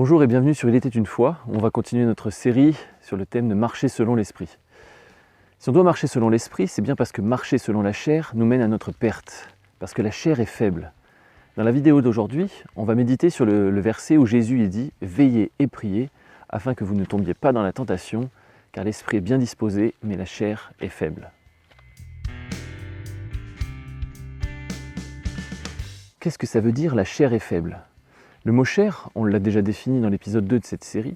Bonjour et bienvenue sur Il était une fois. On va continuer notre série sur le thème de marcher selon l'esprit. Si on doit marcher selon l'esprit, c'est bien parce que marcher selon la chair nous mène à notre perte, parce que la chair est faible. Dans la vidéo d'aujourd'hui, on va méditer sur le verset où Jésus dit « Veillez et priez afin que vous ne tombiez pas dans la tentation, car l'esprit est bien disposé, mais la chair est faible. » Qu'est-ce que ça veut dire la chair est faible ? Le mot chair, on l'a déjà défini dans l'épisode 2 de cette série,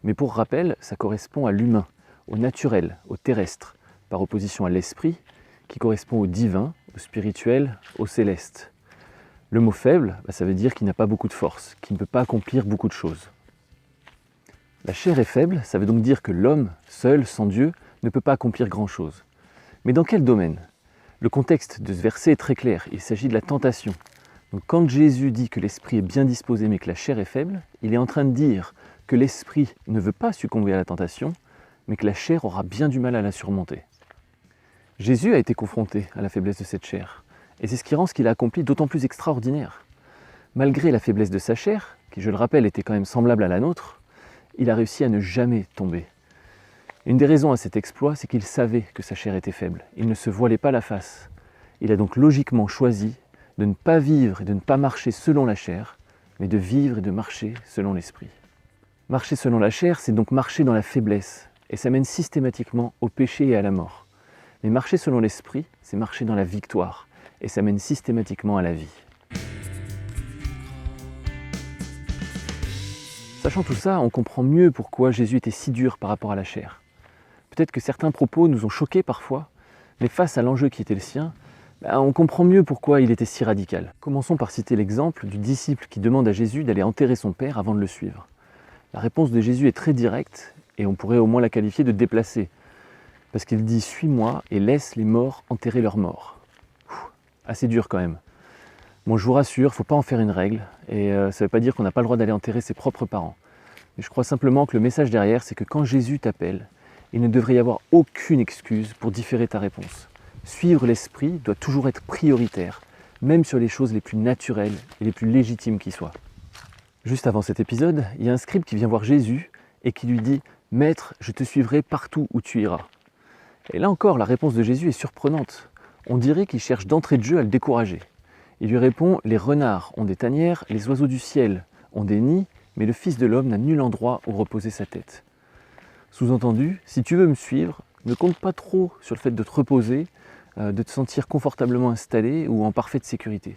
mais pour rappel, ça correspond à l'humain, au naturel, au terrestre, par opposition à l'esprit, qui correspond au divin, au spirituel, au céleste. Le mot faible, ça veut dire qu'il n'a pas beaucoup de force, qu'il ne peut pas accomplir beaucoup de choses. La chair est faible, ça veut donc dire que l'homme, seul, sans Dieu, ne peut pas accomplir grand-chose. Mais dans quel domaine ? Le contexte de ce verset est très clair, il s'agit de la tentation. Donc quand Jésus dit que l'esprit est bien disposé mais que la chair est faible, il est en train de dire que l'esprit ne veut pas succomber à la tentation, mais que la chair aura bien du mal à la surmonter. Jésus a été confronté à la faiblesse de cette chair, et c'est ce qui rend ce qu'il a accompli d'autant plus extraordinaire. Malgré la faiblesse de sa chair, qui je le rappelle était quand même semblable à la nôtre, il a réussi à ne jamais tomber. Une des raisons à cet exploit, c'est qu'il savait que sa chair était faible, il ne se voilait pas la face. Il a donc logiquement choisi de ne pas vivre et de ne pas marcher selon la chair, mais de vivre et de marcher selon l'esprit. Marcher selon la chair, c'est donc marcher dans la faiblesse, et ça mène systématiquement au péché et à la mort. Mais marcher selon l'esprit, c'est marcher dans la victoire, et ça mène systématiquement à la vie. Sachant tout ça, on comprend mieux pourquoi Jésus était si dur par rapport à la chair. Peut-être que certains propos nous ont choqués parfois, mais face à l'enjeu qui était le sien, on comprend mieux pourquoi il était si radical. Commençons par citer l'exemple du disciple qui demande à Jésus d'aller enterrer son père avant de le suivre. La réponse de Jésus est très directe, et on pourrait au moins la qualifier de déplacée, parce qu'il dit « Suis-moi et laisse les morts enterrer leurs morts ». Assez dur quand même. Bon, je vous rassure, il ne faut pas en faire une règle, et ça ne veut pas dire qu'on n'a pas le droit d'aller enterrer ses propres parents. Mais je crois simplement que le message derrière, c'est que quand Jésus t'appelle, il ne devrait y avoir aucune excuse pour différer ta réponse. Suivre l'esprit doit toujours être prioritaire, même sur les choses les plus naturelles et les plus légitimes qui soient. Juste avant cet épisode, il y a un scribe qui vient voir Jésus et qui lui dit « Maître, je te suivrai partout où tu iras ». Et là encore, la réponse de Jésus est surprenante. On dirait qu'il cherche d'entrée de jeu à le décourager. Il lui répond « Les renards ont des tanières, les oiseaux du ciel ont des nids, mais le Fils de l'homme n'a nul endroit où reposer sa tête. » Sous-entendu, si tu veux me suivre, ne compte pas trop sur le fait de te reposer, de te sentir confortablement installé ou en parfaite sécurité.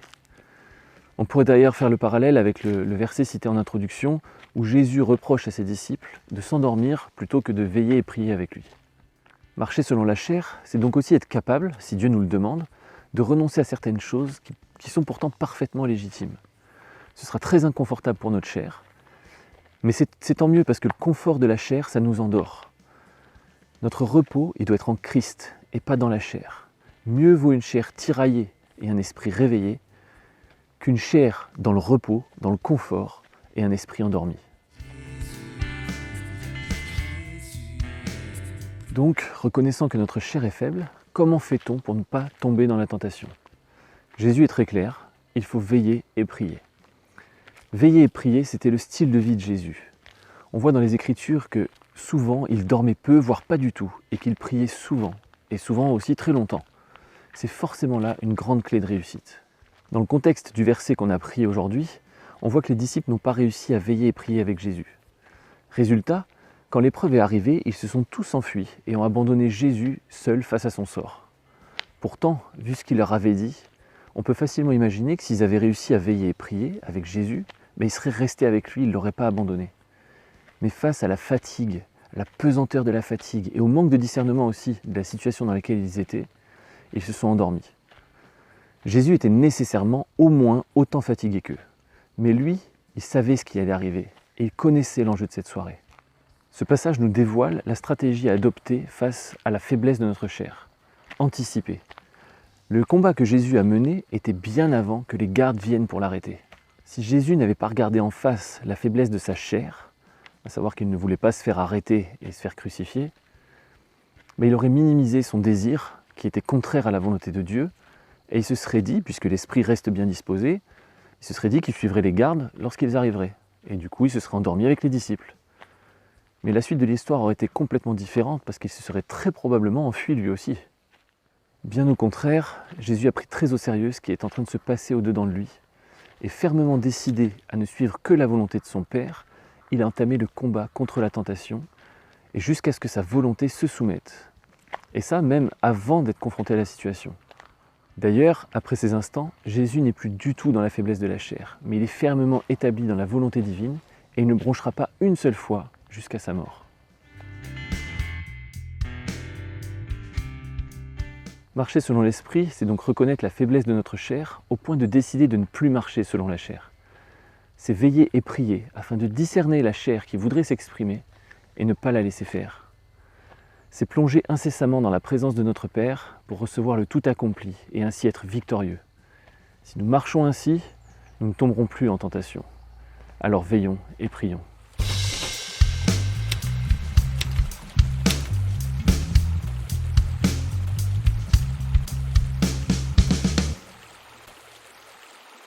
On pourrait d'ailleurs faire le parallèle avec le verset cité en introduction où Jésus reproche à ses disciples de s'endormir plutôt que de veiller et prier avec lui. Marcher selon la chair, c'est donc aussi être capable, si Dieu nous le demande, de renoncer à certaines choses qui sont pourtant parfaitement légitimes. Ce sera très inconfortable pour notre chair, mais c'est tant mieux parce que le confort de la chair, ça nous endort. Notre repos, il doit être en Christ et pas dans la chair. Mieux vaut une chair tiraillée et un esprit réveillé qu'une chair dans le repos, dans le confort et un esprit endormi. Donc, reconnaissant que notre chair est faible, comment fait-on pour ne pas tomber dans la tentation ? Jésus est très clair, il faut veiller et prier. Veiller et prier, c'était le style de vie de Jésus. On voit dans les Écritures que souvent, il dormait peu, voire pas du tout, et qu'il priait souvent, et souvent aussi très longtemps. C'est forcément là une grande clé de réussite. Dans le contexte du verset qu'on a pris aujourd'hui, on voit que les disciples n'ont pas réussi à veiller et prier avec Jésus. Résultat, quand l'épreuve est arrivée, ils se sont tous enfuis et ont abandonné Jésus seul face à son sort. Pourtant, vu ce qu'il leur avait dit, on peut facilement imaginer que s'ils avaient réussi à veiller et prier avec Jésus, ils seraient restés avec lui, ils ne l'auraient pas abandonné. Mais face à la fatigue, à la pesanteur de la fatigue et au manque de discernement aussi de la situation dans laquelle ils étaient, ils se sont endormis. Jésus était nécessairement au moins autant fatigué qu'eux. Mais lui, il savait ce qui allait arriver et il connaissait l'enjeu de cette soirée. Ce passage nous dévoile la stratégie à adopter face à la faiblesse de notre chair. Anticiper. Le combat que Jésus a mené était bien avant que les gardes viennent pour l'arrêter. Si Jésus n'avait pas regardé en face la faiblesse de sa chair, à savoir qu'il ne voulait pas se faire arrêter et se faire crucifier, il aurait minimisé son désir qui était contraire à la volonté de Dieu, et il se serait dit, puisque l'esprit reste bien disposé, il se serait dit qu'il suivrait les gardes lorsqu'ils arriveraient. et du coup il se serait endormi avec les disciples. Mais la suite de l'histoire aurait été complètement différente parce qu'il se serait très probablement enfui lui aussi. Bien au contraire, Jésus a pris très au sérieux ce qui est en train de se passer au-dedans de lui, et fermement décidé à ne suivre que la volonté de son Père, il a entamé le combat contre la tentation, et jusqu'à ce que sa volonté se soumette. Et ça même avant d'être confronté à la situation. D'ailleurs, après ces instants, Jésus n'est plus du tout dans la faiblesse de la chair, mais il est fermement établi dans la volonté divine, et il ne bronchera pas une seule fois jusqu'à sa mort. Marcher selon l'esprit, c'est donc reconnaître la faiblesse de notre chair au point de décider de ne plus marcher selon la chair. C'est veiller et prier afin de discerner la chair qui voudrait s'exprimer et ne pas la laisser faire. C'est plonger incessamment dans la présence de notre Père pour recevoir le tout accompli et ainsi être victorieux. Si nous marchons ainsi, nous ne tomberons plus en tentation. Alors veillons et prions.